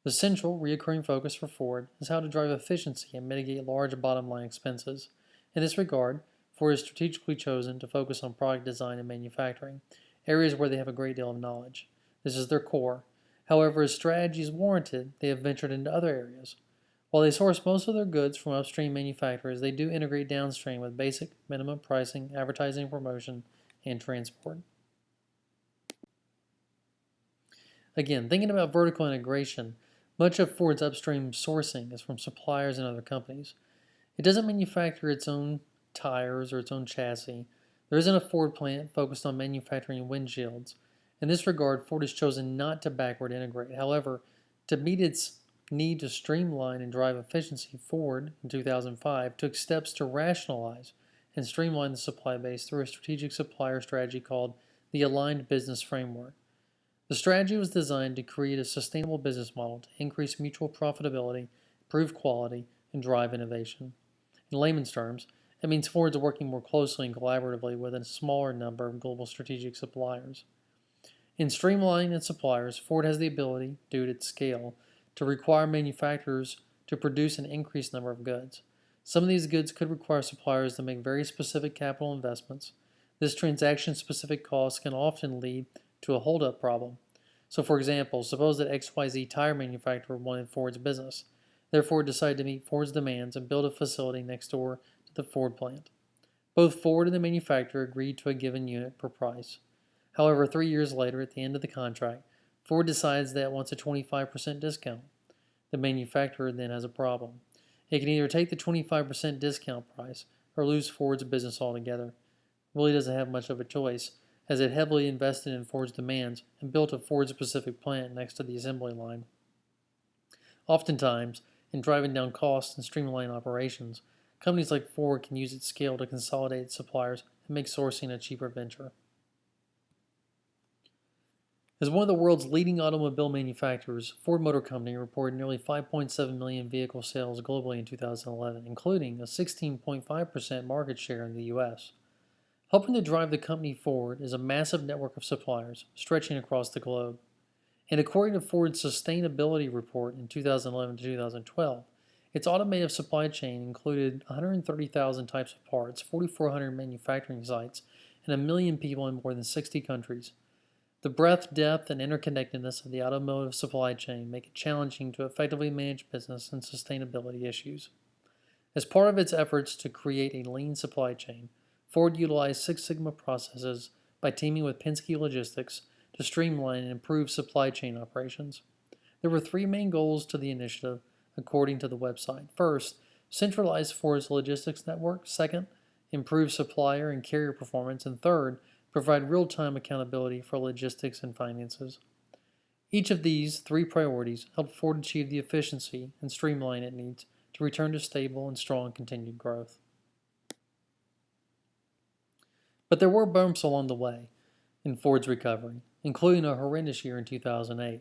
The central, recurring focus for Ford is how to drive efficiency and mitigate large bottom-line expenses. In this regard, Ford has strategically chosen to focus on product design and manufacturing, areas where they have a great deal of knowledge. This is their core. However, as strategy is warranted, they have ventured into other areas. While they source most of their goods from upstream manufacturers, they do integrate downstream with basic minimum pricing, advertising, promotion, and transport. Again, thinking about vertical integration, much of Ford's upstream sourcing is from suppliers and other companies. It doesn't manufacture its own tires or its own chassis. There isn't a Ford plant focused on manufacturing windshields. In this regard, Ford has chosen not to backward integrate. However, to meet its need to streamline and drive efficiency, Ford, in 2005, took steps to rationalize and streamline the supply base through a strategic supplier strategy called the Aligned Business Framework. The strategy was designed to create a sustainable business model to increase mutual profitability, improve quality, and drive innovation. In layman's terms, it means Ford is working more closely and collaboratively with a smaller number of global strategic suppliers. In streamlining its suppliers, Ford has the ability, due to its scale, to require manufacturers to produce an increased number of goods. Some of these goods could require suppliers to make very specific capital investments. This transaction-specific cost can often lead to a hold-up problem. So, for example, suppose that XYZ tire manufacturer wanted Ford's business. Therefore, decided to meet Ford's demands and build a facility next door to the Ford plant. Both Ford and the manufacturer agreed to a given unit per price. However, 3 years later, at the end of the contract, Ford decides that it wants a 25% discount. The manufacturer then has a problem. It can either take the 25% discount price or lose Ford's business altogether. It really doesn't have much of a choice, as it heavily invested in Ford's demands and built a Ford-specific plant next to the assembly line. Oftentimes, in driving down costs and streamlining operations, companies like Ford can use its scale to consolidate its suppliers and make sourcing a cheaper venture. As one of the world's leading automobile manufacturers, Ford Motor Company reported nearly 5.7 million vehicle sales globally in 2011, including a 16.5% market share in the U.S. Helping to drive the company forward is a massive network of suppliers stretching across the globe. And according to Ford's sustainability report in 2011 to 2012, its automotive supply chain included 130,000 types of parts, 4,400 manufacturing sites, and 1 million people in more than 60 countries. The breadth, depth, and interconnectedness of the automotive supply chain make it challenging to effectively manage business and sustainability issues. As part of its efforts to create a lean supply chain, Ford utilized Six Sigma processes by teaming with Penske Logistics to streamline and improve supply chain operations. There were three main goals to the initiative, according to the website. First, centralize Ford's logistics network. Second, improve supplier and carrier performance. And third, provide real-time accountability for logistics and finances. Each of these three priorities helped Ford achieve the efficiency and streamline it needs to return to stable and strong continued growth. But there were bumps along the way in Ford's recovery, including a horrendous year in 2008.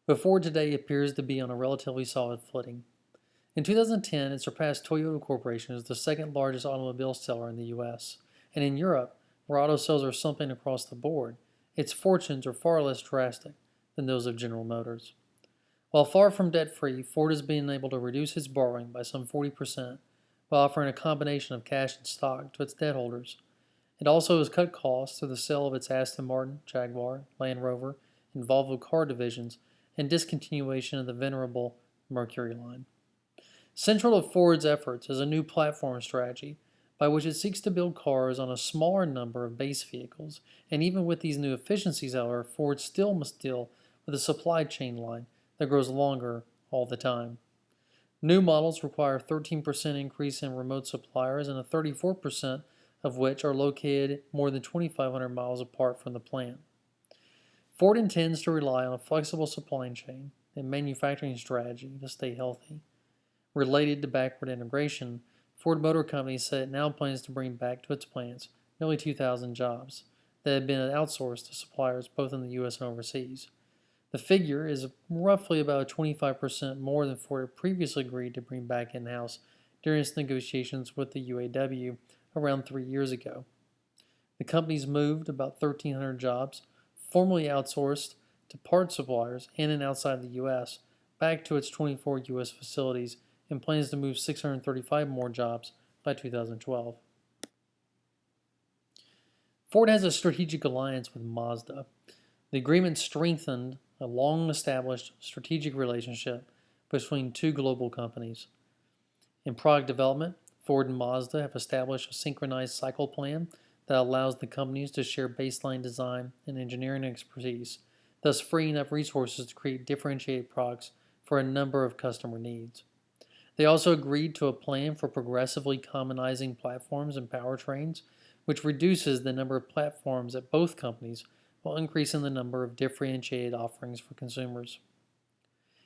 But Ford today appears to be on a relatively solid footing. In 2010, it surpassed Toyota Corporation as the second largest automobile seller in the U.S. And in Europe, where auto sales are slumping across the board, its fortunes are far less drastic than those of General Motors. While far from debt-free, Ford has been able to reduce its borrowing by some 40% by offering a combination of cash and stock to its debt holders. It also has cut costs through the sale of its Aston Martin, Jaguar, Land Rover, and Volvo car divisions and discontinuation of the venerable Mercury line. Central to Ford's efforts is a new platform strategy by which it seeks to build cars on a smaller number of base vehicles. And even with these new efficiencies, however, Ford still must deal with a supply chain line that grows longer all the time. New models require a 13% increase in remote suppliers and a 34% of which are located more than 2,500 miles apart from the plant. Ford intends to rely on a flexible supply chain and manufacturing strategy to stay healthy. Related to backward integration, Ford Motor Company said it now plans to bring back to its plants nearly 2,000 jobs that had been outsourced to suppliers both in the U.S. and overseas. The figure is roughly about 25% more than Ford had previously agreed to bring back in-house during its negotiations with the UAW around 3 years ago. The company's moved about 1,300 jobs, formerly outsourced to parts suppliers in and outside the U.S., back to its 24 U.S. facilities and plans to move 635 more jobs by 2012. Ford has a strategic alliance with Mazda. The agreement strengthened a long-established strategic relationship between two global companies. In product development, Ford and Mazda have established a synchronized cycle plan that allows the companies to share baseline design and engineering expertise, thus freeing up resources to create differentiated products for a number of customer needs. They also agreed to a plan for progressively commonizing platforms and powertrains, which reduces the number of platforms at both companies while increasing the number of differentiated offerings for consumers.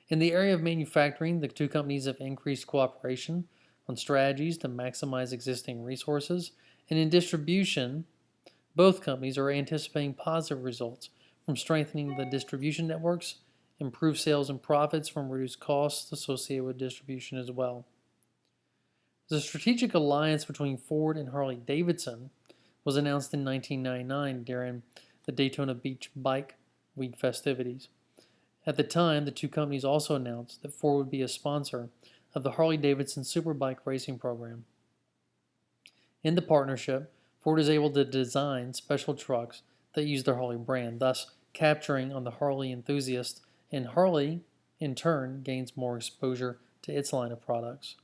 In the area of manufacturing, the two companies have increased cooperation on strategies to maximize existing resources, and in distribution, both companies are anticipating positive results from strengthening the distribution networks, improved sales and profits from reduced costs associated with distribution as well. The strategic alliance between Ford and Harley-Davidson was announced in 1999 during the Daytona Beach Bike Week festivities. At the time, the two companies also announced that Ford would be a sponsor of the Harley-Davidson Superbike racing program. In the partnership, Ford is able to design special trucks that use the Harley brand, thus capturing on the Harley enthusiast, and Harley, in turn, gains more exposure to its line of products.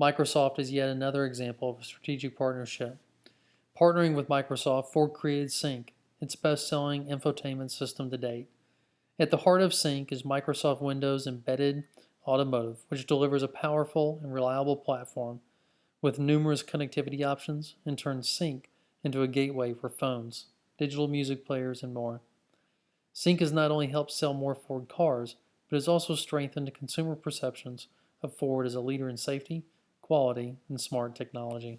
Microsoft is yet another example of a strategic partnership. Partnering with Microsoft, Ford created Sync, its best-selling infotainment system to date. At the heart of Sync is Microsoft Windows Embedded Automotive, which delivers a powerful and reliable platform with numerous connectivity options and turns Sync into a gateway for phones, digital music players, and more. Sync has not only helped sell more Ford cars, but has also strengthened the consumer perceptions of Ford as a leader in safety, quality, and smart technology.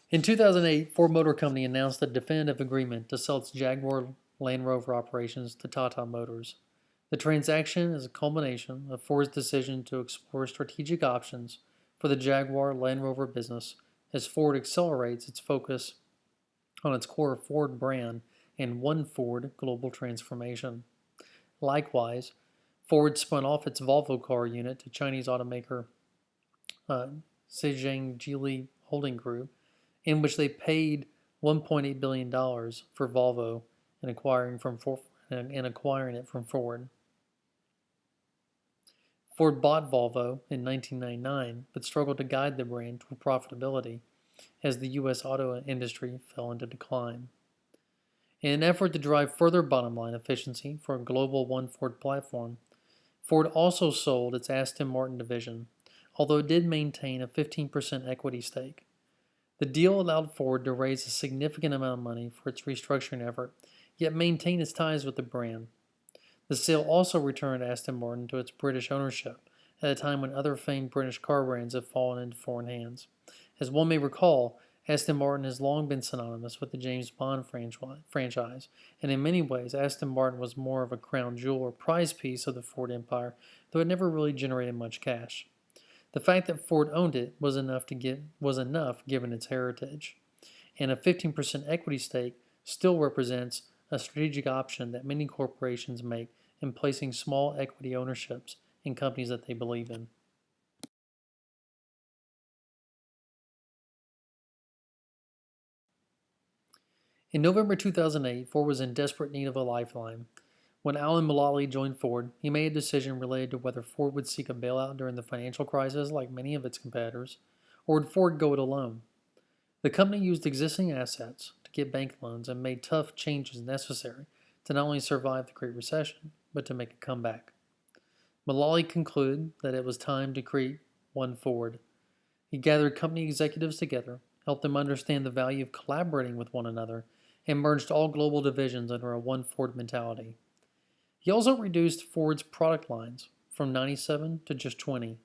In 2008, Ford Motor Company announced a definitive agreement to sell its Jaguar Land Rover operations to Tata Motors. The transaction is a culmination of Ford's decision to explore strategic options for the Jaguar Land Rover business as Ford accelerates its focus on its core Ford brand and One Ford global transformation. Likewise, Ford spun off its Volvo car unit to Chinese automaker Zhejiang Geely Holding Group, in which they paid $1.8 billion for Volvo and acquiring it from Ford. Ford bought Volvo in 1999, but struggled to guide the brand toward profitability as the U.S. auto industry fell into decline. In an effort to drive further bottom line efficiency for a global One Ford platform, Ford also sold its Aston Martin division, although it did maintain a 15% equity stake. The deal allowed Ford to raise a significant amount of money for its restructuring effort, yet maintain its ties with the brand. The sale also returned Aston Martin to its British ownership at a time when other famed British car brands have fallen into foreign hands. As one may recall, Aston Martin has long been synonymous with the James Bond franchise, and in many ways, Aston Martin was more of a crown jewel or prize piece of the Ford empire, though it never really generated much cash. The fact that Ford owned it was enough given its heritage, and a 15% equity stake still represents a strategic option that many corporations make in placing small equity ownerships in companies that they believe in. In November 2008, Ford was in desperate need of a lifeline. When Alan Mulally joined Ford, he made a decision related to whether Ford would seek a bailout during the financial crisis like many of its competitors, or would Ford go it alone. The company used existing assets to get bank loans and made tough changes necessary to not only survive the Great Recession, but to make a comeback. Mulally concluded that it was time to create One Ford. He gathered company executives together, helped them understand the value of collaborating with one another, and merged all global divisions under a One Ford mentality. He also reduced Ford's product lines from 97 to just 20.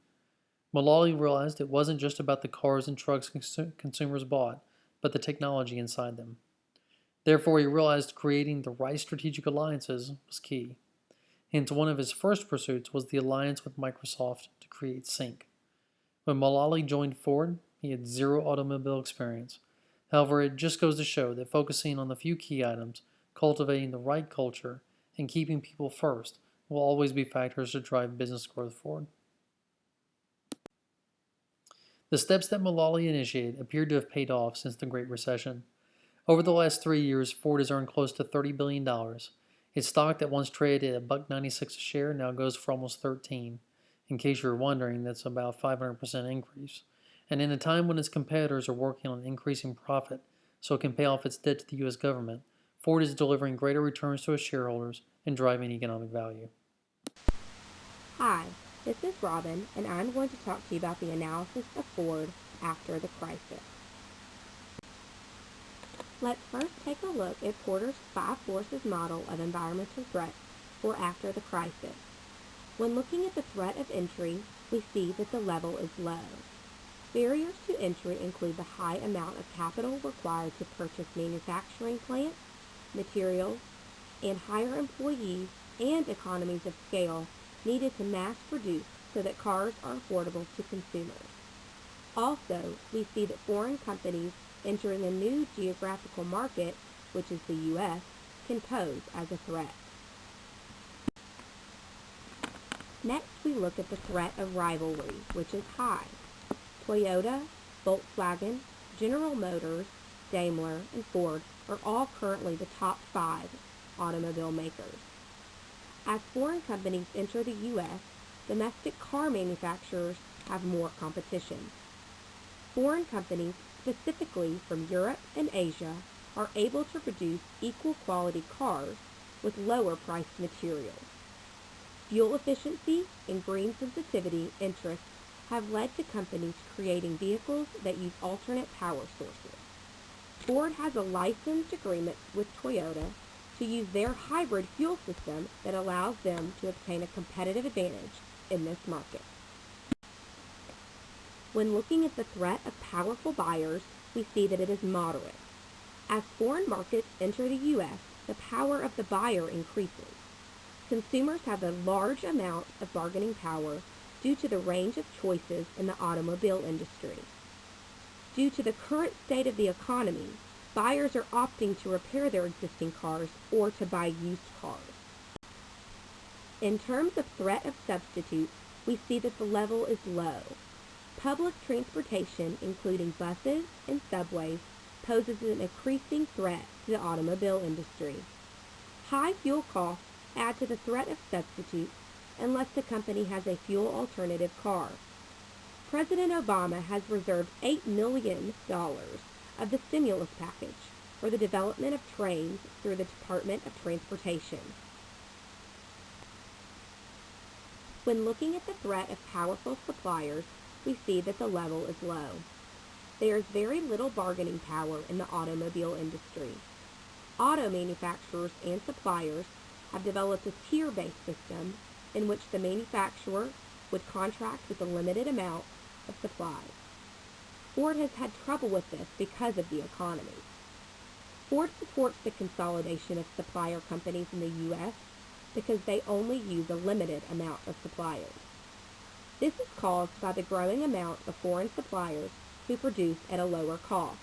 Mulally realized it wasn't just about the cars and trucks consumers bought, but the technology inside them. Therefore, he realized creating the right strategic alliances was key. Hence, one of his first pursuits was the alliance with Microsoft to create Sync. When Mulally joined Ford, he had zero automobile experience. However, it just goes to show that focusing on the few key items, cultivating the right culture, and keeping people first will always be factors to drive business growth forward. The steps that Mulally initiated appeared to have paid off since the Great Recession. Over the last 3 years, Ford has earned close to $30 billion. Its stock that once traded at $1.96 a share now goes for almost $13. In case you're wondering, that's about a 500% increase. And in a time when its competitors are working on increasing profit so it can pay off its debt to the U.S. government, Ford is delivering greater returns to its shareholders and driving economic value. Hi, this is Robin, and I'm going to talk to you about the analysis of Ford after the crisis. Let's first take a look at Porter's 5 forces model of environmental threats for after the crisis. When looking at the threat of entry, we see that the level is low. Barriers to entry include the high amount of capital required to purchase manufacturing plants, materials, and hire employees and economies of scale needed to mass produce so that cars are affordable to consumers. Also, we see that foreign companies entering a new geographical market, which is the U.S., can pose as a threat. Next, we look at the threat of rivalry, which is high. Toyota, Volkswagen, General Motors, Daimler, and Ford are all currently the top 5 automobile makers. As foreign companies enter the U.S., domestic car manufacturers have more competition. Foreign companies, specifically from Europe and Asia, are able to produce equal quality cars with lower priced materials. Fuel efficiency and green sensitivity interests have led to companies creating vehicles that use alternate power sources. Ford has a license agreement with Toyota to use their hybrid fuel system that allows them to obtain a competitive advantage in this market. When looking at the threat of powerful buyers, we see that it is moderate. As foreign markets enter the U.S., the power of the buyer increases. Consumers have a large amount of bargaining power due to the range of choices in the automobile industry. Due to the current state of the economy, buyers are opting to repair their existing cars or to buy used cars. In terms of threat of substitutes, we see that the level is low. Public transportation, including buses and subways, poses an increasing threat to the automobile industry. High fuel costs add to the threat of substitutes unless the company has a fuel alternative car. President Obama has reserved $8 million of the stimulus package for the development of trains through the Department of Transportation. When looking at the threat of powerful suppliers, we see that the level is low. There is very little bargaining power in the automobile industry. Auto manufacturers and suppliers have developed a tier-based system in which the manufacturer would contract with a limited amount of supplies. Ford has had trouble with this because of the economy. Ford supports the consolidation of supplier companies in the U.S. because they only use a limited amount of suppliers. This is caused by the growing amount of foreign suppliers who produce at a lower cost.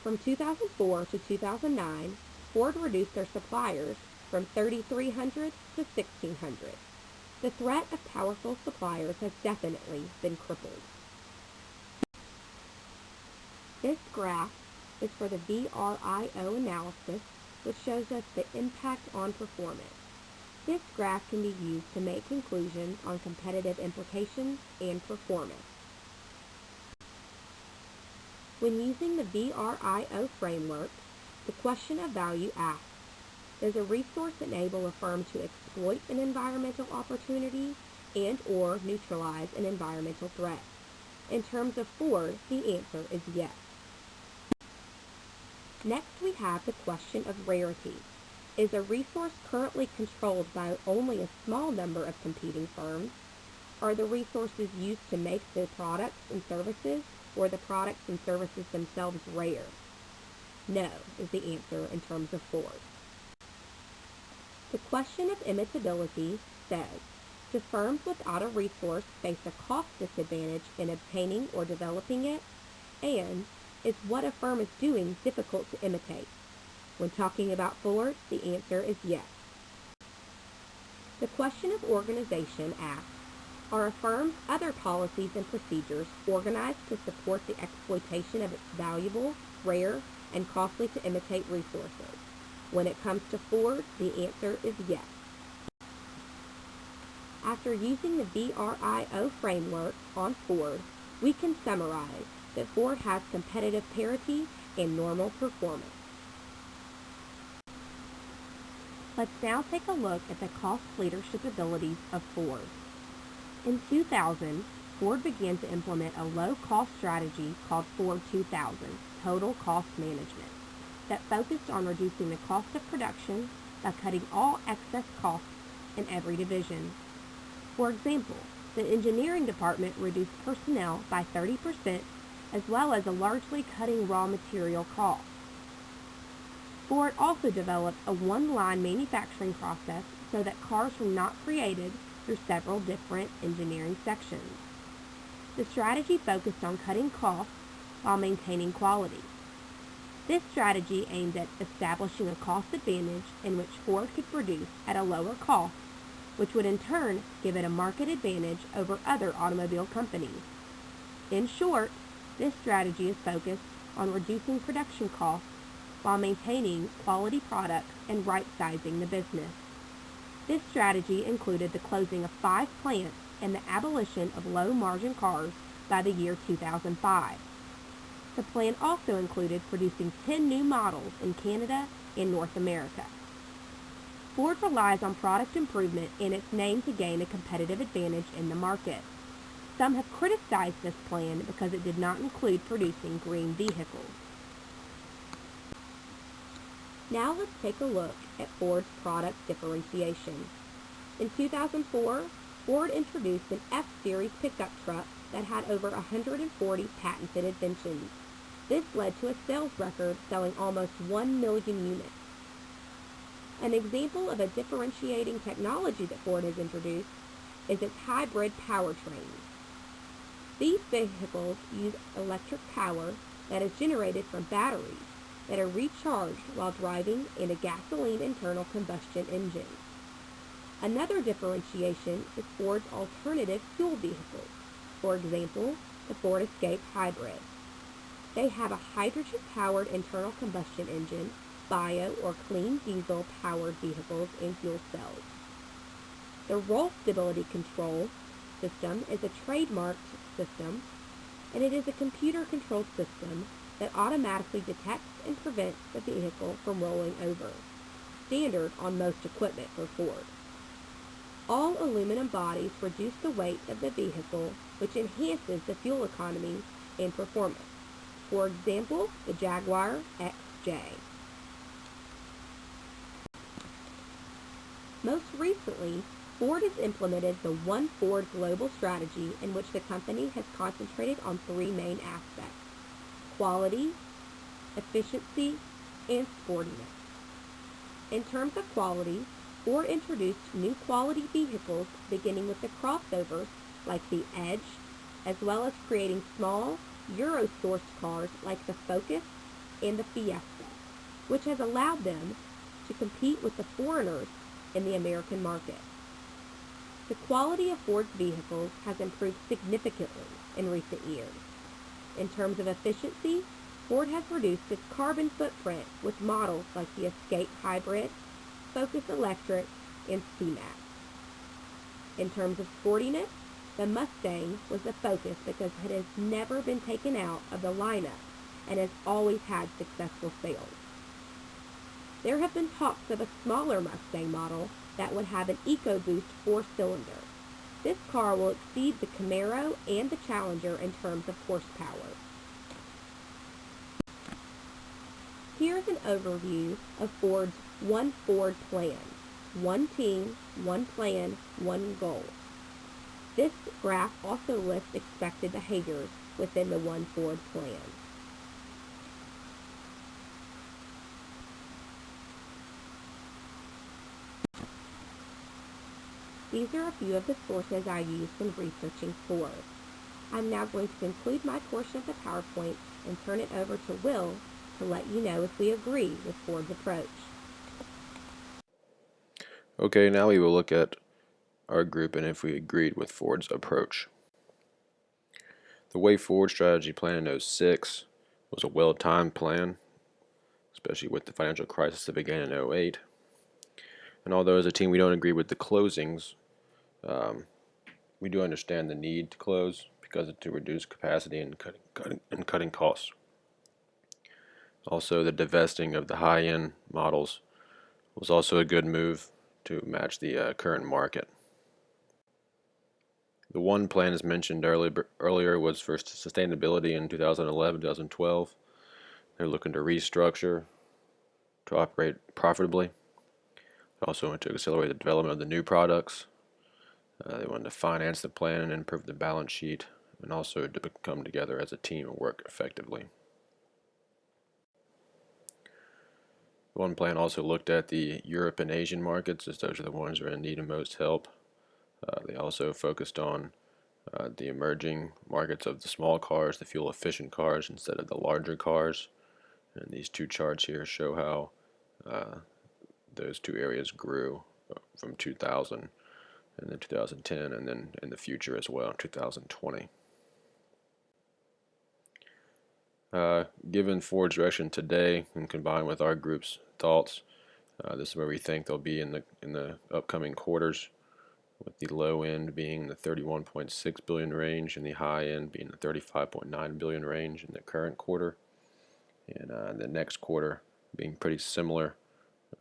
From 2004 to 2009, Ford reduced their suppliers from 3,300 to 1,600. The threat of powerful suppliers has definitely been crippled. This graph is for the VRIO analysis, which shows us the impact on performance. This graph can be used to make conclusions on competitive implications and performance. When using the VRIO framework, the question of value asks, does a resource enable a firm to exploit an environmental opportunity and or neutralize an environmental threat? In terms of Ford, the answer is yes. Next, we have the question of rarity. Is a resource currently controlled by only a small number of competing firms? Are the resources used to make the products and services, or the products and services themselves rare? No is the answer in terms of Ford. The question of imitability says, do firms without a resource face a cost disadvantage in obtaining or developing it? And is what a firm is doing difficult to imitate? When talking about Ford, the answer is yes. The question of organization asks, are a firm's other policies and procedures organized to support the exploitation of its valuable, rare, and costly to imitate resources? When it comes to Ford, the answer is yes. After using the VRIO framework on Ford, we can summarize that Ford has competitive parity and normal performance. Let's now take a look at the cost leadership abilities of Ford. In 2000, Ford began to implement a low-cost strategy called Ford 2000, Total Cost Management, that focused on reducing the cost of production by cutting all excess costs in every division. For example, the engineering department reduced personnel by 30%, as well as largely cutting raw material costs. Ford also developed a one-line manufacturing process so that cars were not created through several different engineering sections. The strategy focused on cutting costs while maintaining quality. This strategy aimed at establishing a cost advantage in which Ford could produce at a lower cost, which would in turn give it a market advantage over other automobile companies. In short, this strategy is focused on reducing production costs while maintaining quality products and right-sizing the business. This strategy included the closing of 5 plants and the abolition of low-margin cars by the year 2005. The plan also included producing 10 new models in Canada and North America. Ford relies on product improvement and its name to gain a competitive advantage in the market. Some have criticized this plan because it did not include producing green vehicles. Now let's take a look at Ford's product differentiation. In 2004, Ford introduced an F-Series pickup truck that had over 140 patented inventions. This led to a sales record selling almost 1 million units. An example of a differentiating technology that Ford has introduced is its hybrid powertrains. These vehicles use electric power that is generated from batteries that are recharged while driving in a gasoline internal combustion engine. Another differentiation is Ford's alternative fuel vehicles, for example, the Ford Escape Hybrid. They have a hydrogen-powered internal combustion engine, bio or clean diesel-powered vehicles, and fuel cells. The roll stability control system is a trademarked system, and it is a computer-controlled system that automatically detects and prevents the vehicle from rolling over, standard on most equipment for Ford. All aluminum bodies reduce the weight of the vehicle, which enhances the fuel economy and performance. For example, the Jaguar XJ. Most recently, Ford has implemented the One Ford global strategy in which the company has concentrated on three main aspects: quality, efficiency, and sportiness. In terms of quality, Ford introduced new quality vehicles beginning with the crossovers like the Edge, as well as creating small, Euro-sourced cars like the Focus and the Fiesta, which has allowed them to compete with the foreigners in the American market. The quality of Ford's vehicles has improved significantly in recent years. In terms of efficiency, Ford has reduced its carbon footprint with models like the Escape Hybrid, Focus Electric, and C-Max. In terms of sportiness, the Mustang was the focus because it has never been taken out of the lineup and has always had successful sales. There have been talks of a smaller Mustang model that would have an EcoBoost 4-cylinder. This car will exceed the Camaro and the Challenger in terms of horsepower. Here's an overview of Ford's One Ford plan. One team, one plan, one goal. This graph also lists expected behaviors within the One Ford plan. These are a few of the sources I used when researching Ford. I'm now going to conclude my portion of the PowerPoint and turn it over to Will to let you know if we agree with Ford's approach. Okay, now we will look at our group and if we agreed with Ford's approach. The way Ford strategy plan in '06 was a well-timed plan, especially with the financial crisis that began in '08. And although as a team we don't agree with the closings, we do understand the need to close because to reduce capacity and cutting costs. Also, the divesting of the high-end models was also a good move to match the current market. The one plan, as mentioned earlier, was for sustainability in 2011, 2012. They're looking to restructure to operate profitably. They also wanted to accelerate the development of the new products. They wanted to finance the plan and improve the balance sheet, and also to come together as a team and work effectively. The one plan also looked at the Europe and Asian markets, as those are the ones that are in need of most help. They also focused on the emerging markets of the small cars, the fuel-efficient cars, instead of the larger cars. And these two charts here show how those two areas grew from 2000 and then 2010, and then in the future as well in 2020. Given Ford's direction today, and combined with our group's thoughts, this is where we think they'll be in the upcoming quarters, with the low end being the 31.6 billion range and the high end being the 35.9 billion range in the current quarter, and the next quarter being pretty similar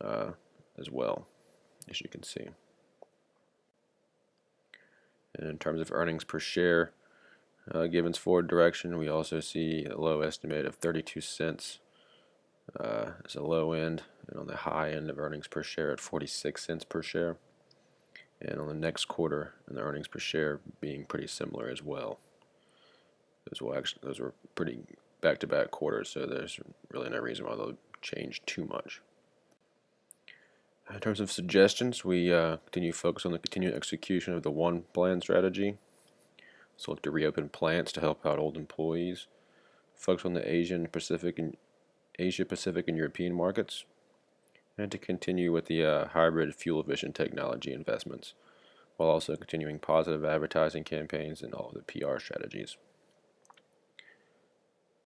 as well, as you can see. And in terms of earnings per share, given Ford direction, we also see a low estimate of 32 cents as a low end, and on the high end of earnings per share at 46 cents per share. And on the next quarter, and the earnings per share being pretty similar as well. Those were pretty back-to-back quarters, so there's really no reason why they'll change too much. In terms of suggestions, we continue to focus on the continued execution of the one plan strategy. So look to reopen plants to help out old employees. Focus on the Asia Pacific and European markets, and to continue with the hybrid fuel-efficient technology investments, while also continuing positive advertising campaigns and all of the PR strategies.